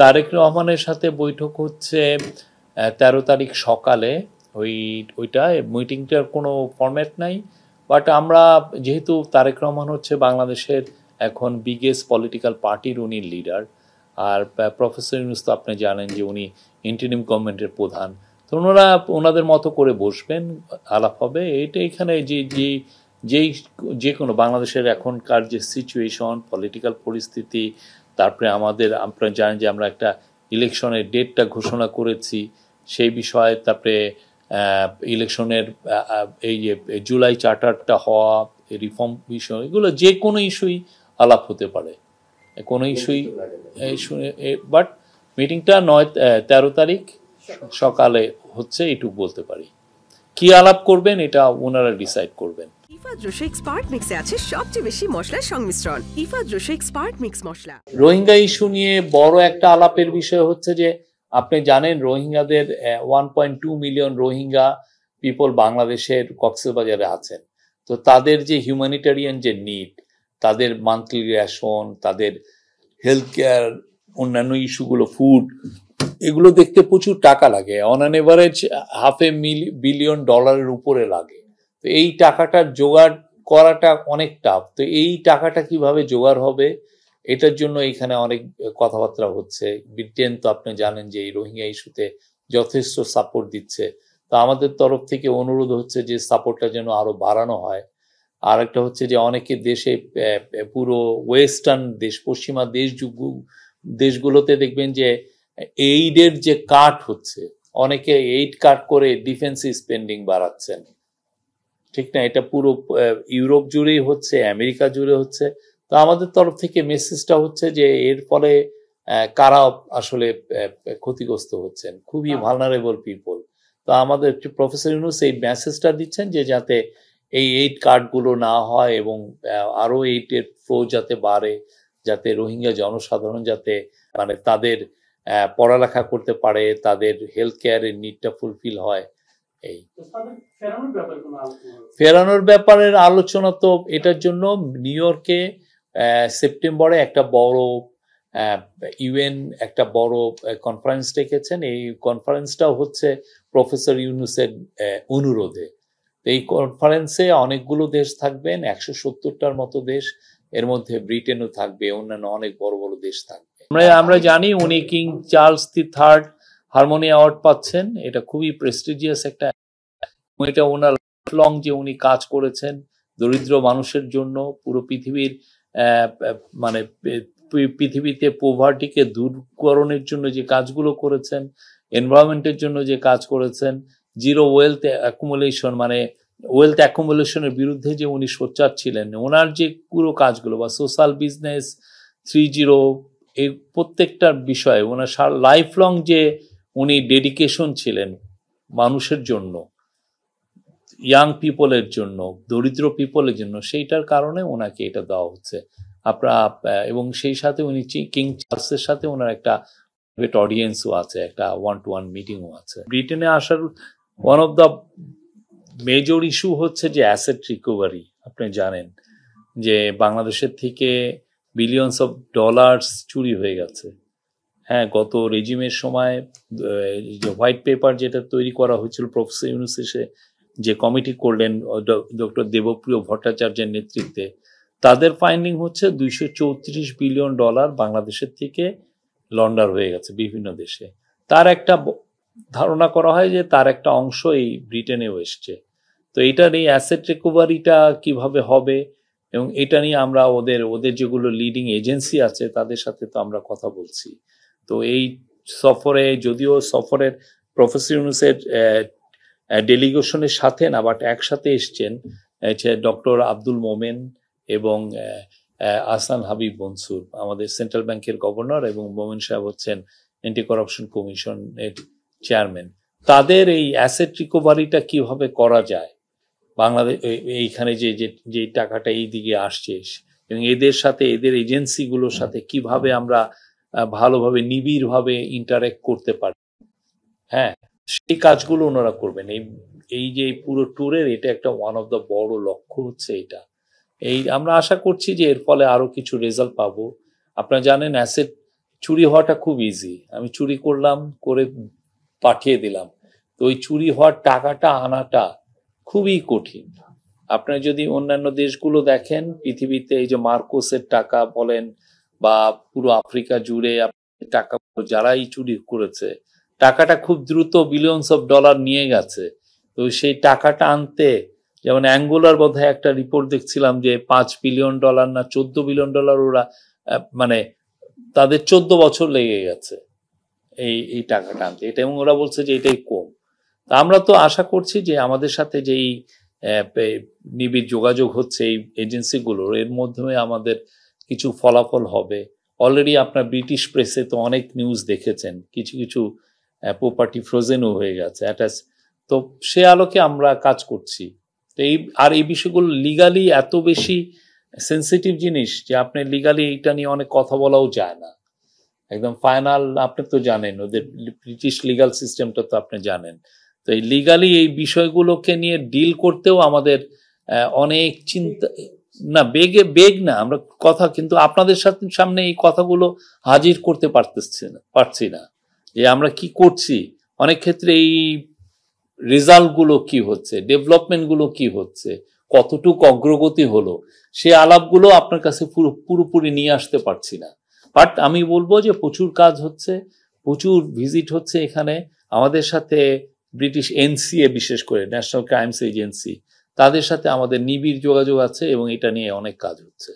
তারেক রহমানের সাথে বৈঠক হচ্ছে 13 তারিখ সকালে। ওইটা মিটিংটার কোনো ফরম্যাট নাই, বাট আমরা যেহেতু তারেক রহমান হচ্ছে বাংলাদেশের এখন বিগেস্ট পলিটিক্যাল পার্টির উনি লিডার, আর প্রফেসর ইউনূস তো আপনি জানেন যে উনি ইন্টারিম গভর্নমেন্টের প্রধান, তো ওনারা ওনাদের মতো করে বসবেন, আলাপ হবে। এটা এখানে যে কোনো বাংলাদেশের এখনকার যে সিচুয়েশন, পলিটিক্যাল পরিস্থিতি, তারপরে আপনারা জানেন যে আমরা একটা ইলেকশনের ডেটটা ঘোষণা করেছি সেই বিষয়ে, তারপরে ইলেকশনের এই যে জুলাই চার্টারটা হওয়া, রিফর্ম বিষয়, এগুলো যে কোনো ইস্যুই আলাপ হতে পারে, কোনো ইস্যুই। বাট মিটিংটা 13 তারিখ সকালে হচ্ছে, এইটুকু বলতে পারি। কি আলাপ করবেন এটা ওনারা ডিসাইড করবেন। ইফা জোশে এক্সপার্ট মিক্সে আছে সবচেয়ে বেশি মশলার সংমিশ্রণ। ইফা জোশে এক্সপার্ট মিক্স মশলা। রোহিঙ্গা ইস্যু নিয়ে বড় একটা আলাপের বিষয় হচ্ছে যে আপনি জানেন রোহিঙ্গাদের 1.2 মিলিয়ন রোহিঙ্গা পিপল বাংলাদেশের কক্সবাজারে আছেন। তো তাদের যে হিউম্যানিটেরিয়ান যে নিড, তাদের মান্থলি রেশন, তাদের হেলথ কেয়ার, অন্যান্য ইস্যুগুলো, ফুড, এগুলো দেখতে প্রচুর টাকা লাগে। অন অ্যান এভারেজ $500 বিলিয়ন উপরে লাগে। তো এই টাকাটা জোগাড় করাটা অনেক টাফ। তো এই টাকাটা কিভাবে জোগাড় হবে, এটার জন্য এখানে অনেক কথাবার্তা হচ্ছে। ব্রিটেন তো আপনি জানেন যে এই রোহিঙ্গা ইস্যুতে যথেষ্ট সাপোর্ট দিচ্ছে। তো আমাদের তরফ থেকে অনুরোধ হচ্ছে যে সাপোর্টটা যেন আরো বাড়ানো হয়। আর একটা হচ্ছে যে অনেকে দেশে পুরো ওয়েস্টার্ন দেশ, পশ্চিমা দেশগুলোতে দেখবেন যে এইডের যে কাট হচ্ছে, অনেকে এইড কাট করে ডিফেন্সিভ স্পেন্ডিং বাড়াচ্ছেন, ঠিক না? এটা পুরো ইউরোপ জুড়েই হচ্ছে, আমেরিকা জুড়ে হচ্ছে। তো আমাদের তরফ থেকে মেসেজটা হচ্ছে যে এর ফলে কারা আসলে ক্ষতিগ্রস্ত হচ্ছেন, খুবই ভালনারেবল পিপল। তো আমাদের প্রফেসর ইউনূস এই মেসেজটা দিচ্ছেন যে যাতে এই এইড কার্ডগুলো না হয় এবং আরো এইডের ফ্লো যাতে বাড়ে, যাতে রোহিঙ্গা জনসাধারণ যাতে মানে তাদের পড়ালেখা করতে পারে, তাদের হেলথ কেয়ারের নিডটা ফুলফিল হয়। এই ফেরানোর ব্যাপারের আলোচনা তো এটার জন্য নিউ ইয়র্কে সেপ্টেম্বরে একটা বড় ইউএন একটা বড় কনফারেন্স ডেকেছেন। এই কনফারেন্সটাও হচ্ছে প্রফেসর ইউনূসের অনুরোধে। এই কনফারেন্সে অনেকগুলো দেশ থাকবেন, 170টার মতো দেশ, এর মধ্যে ব্রিটেনও থাকবে, অন্যান্য অনেক বড় বড় দেশ থাকবে। আমরা জানি উনি king Charles III harmony award পাচ্ছেন, এটা খুবই প্রেস্টিজিয়াস একটা। এটা ওনার লং যে উনি কাজ করেছেন দরিদ্র মানুষের জন্য, পুরো পৃথিবীর মানে পৃথিবীতে পোভার্টিকে দূরকরণের জন্য যে কাজগুলো করেছেন, এনভায়রনমেন্টের জন্য যে কাজ করেছেন, জিরো ওয়েলথ অ্যাকুমুলেশন মানে ওয়েলথ অ্যাকুমুলেশনের বিরুদ্ধে যে উনি সোচ্চার ছিলেন, ওনার যে পুরো কাজগুলো বা সোশ্যাল বিজনেস 3.0, এই প্রত্যেকটার বিষয়ে ওনার লাইফ লং যে উনি ডেডিকেশন ছিলেন মানুষের জন্য, ইয়াং পিপলের জন্য, দরিদ্র পিপলের জন্য, সেইটার কারণে ওনাকে এটা দেওয়া হচ্ছে। এবং সেই সাথে উনি কিং চার্লসের সাথে ওনার একটা অডিয়েন্সও আছে, একটা 1-to-1 মিটিংও আছে। ব্রিটেনে আসার one of the major issue হচ্ছে যে অ্যাসেট রিকভারি। আপনি জানেন যে বাংলাদেশের থেকে বিলিয়নস অফ ডলার্স চুরি হয়ে গেছে। হ্যাঁ, গত রেজিমের সময় হোয়াইট পেপার যেটা তৈরি করা হয়েছিল, প্রফেসর ইউনূস এসে যে কমিটি করলেন ডক্টর দেবপ্রিয় ভট্টাচার্যের নেতৃত্বে, তাদের ফাইন্ডিং হচ্ছে $234 বিলিয়ন বাংলাদেশের থেকে লন্ডার হয়ে গেছে বিভিন্ন দেশে। তার একটা ধারণা করা হয় যে তার একটা অংশ এই ব্রিটেনেও এসছে। তো এটার এই অ্যাসেট রিকভারিটা কিভাবে হবে, এবং এটা নিয়ে আমরা ওদের যেগুলো লিডিং এজেন্সি আছে তাদের সাথে তো আমরা কথা বলছি। তো এই সফরে, যদিও সফরের প্রফেসর ইউনূসের ডেলিগেশনের সাথে না, বাট একসাথে এসছেন ডক্টর আব্দুল মোমেন এবং আহসান হাবিব মনসুর, আমাদের সেন্ট্রাল ব্যাংকের গভর্নর, এবং মোমেন সাহেব হচ্ছেন অ্যান্টি করাপশন কমিশনের চেয়ারম্যান। তাদের এই অ্যাসেট রিকভারিটা কিভাবে করা যায়, বাংলাদেশ এইখানে যে টাকাটা এই দিকে আসছে, এবং এদের সাথে, এদের এজেন্সিগুলোর সাথে কিভাবে আমরা ভালোভাবে নিবিড়ভাবে ইন্টারেক্ট করতে পারি। হ্যাঁ, সেই কাজগুলো ওনারা করবেন। এই যে পুরো ট্যুরের এটা একটা ওয়ান অফ দ্য বড় লক্ষ্য হচ্ছে এটা। আমরা আশা করছি যে এর ফলে আরো কিছু রেজাল্ট পাবো। আপনারা জানেন অ্যাসেট চুরি হওয়াটা খুব ইজি, আমি চুরি করলাম, করে পাঠিয়ে দিলাম। তো ওই চুরি হওয়ার টাকাটা আনাটা খুবই কঠিন। আপনারা যদি অন্যান্য দেশগুলো দেখেন পৃথিবীতে, এই যে মার্কোসের টাকা বলেন বা পুরো আফ্রিকা জুড়ে টাকা যারাই চুরি করেছে, টাকাটা খুব দ্রুত বিলিয়নস অফ ডলার নিয়ে গেছে। তো সেই টাকাটা আনতে, যেমন অ্যাঙ্গোলার বোধহয় একটা রিপোর্ট দেখছিলাম যে $5 বিলিয়ন না $14 বিলিয়ন ওরা মানে তাদের 14 বছর লেগে গেছে এই টাকাটা আনতে এটা, এবং ওরা বলছে যে এটাই কম। তা আমরা তো আশা করছি যে আমাদের সাথে যেই নিবিড় যোগাযোগ হচ্ছে এই এজেন্সিগুলোর, এর মাধ্যমে আমাদের কিছু ফলাফল হবে। অলরেডি আপনার ব্রিটিশ প্রেসে তো অনেক নিউজ দেখেছেন, কিছু কিছু প্রপার্টি ফ্রোজেনও হয়ে গেছে অ্যাটাচ। তো সে আলোকে আমরা কাজ করছি। তো এই বিষয়গুলো লিগালি এত বেশি সেন্সিটিভ জিনিস যে আপনি লিগালি এইটা নিয়ে অনেক কথা বলাও যায় না, একদম ফাইনাল। আপনি তো জানেন ওদের ব্রিটিশ লিগাল সিস্টেমটা তো আপনি জানেন। তো এই লিগালি এই বিষয়গুলোকে নিয়ে ডিল করতেও আমাদের অনেক চিন্তা, না বেগ না আমরা কথা, কিন্তু আপনাদের সামনে এই কথাগুলো হাজির করতে পারছি না যে আমরা কি করছি। অনেক ক্ষেত্রে এই রেজাল্টগুলো কি হচ্ছে, ডেভেলপমেন্টগুলো কি হচ্ছে, কতটুকু অগ্রগতি হলো, সে আলাপগুলো আপনার কাছে পুরোপুরি নিয়ে আসতে পারছি না। বাট আমি বলবো যে প্রচুর কাজ হচ্ছে, প্রচুর ভিজিট হচ্ছে এখানে। আমাদের সাথে ব্রিটিশ এনসিএ, বিশেষ করে ন্যাশনাল ক্রাইমস এজেন্সি, তাদের সাথে আমাদের নিবিড় যোগাযোগ আছে এবং এটা নিয়ে অনেক কাজ হচ্ছে।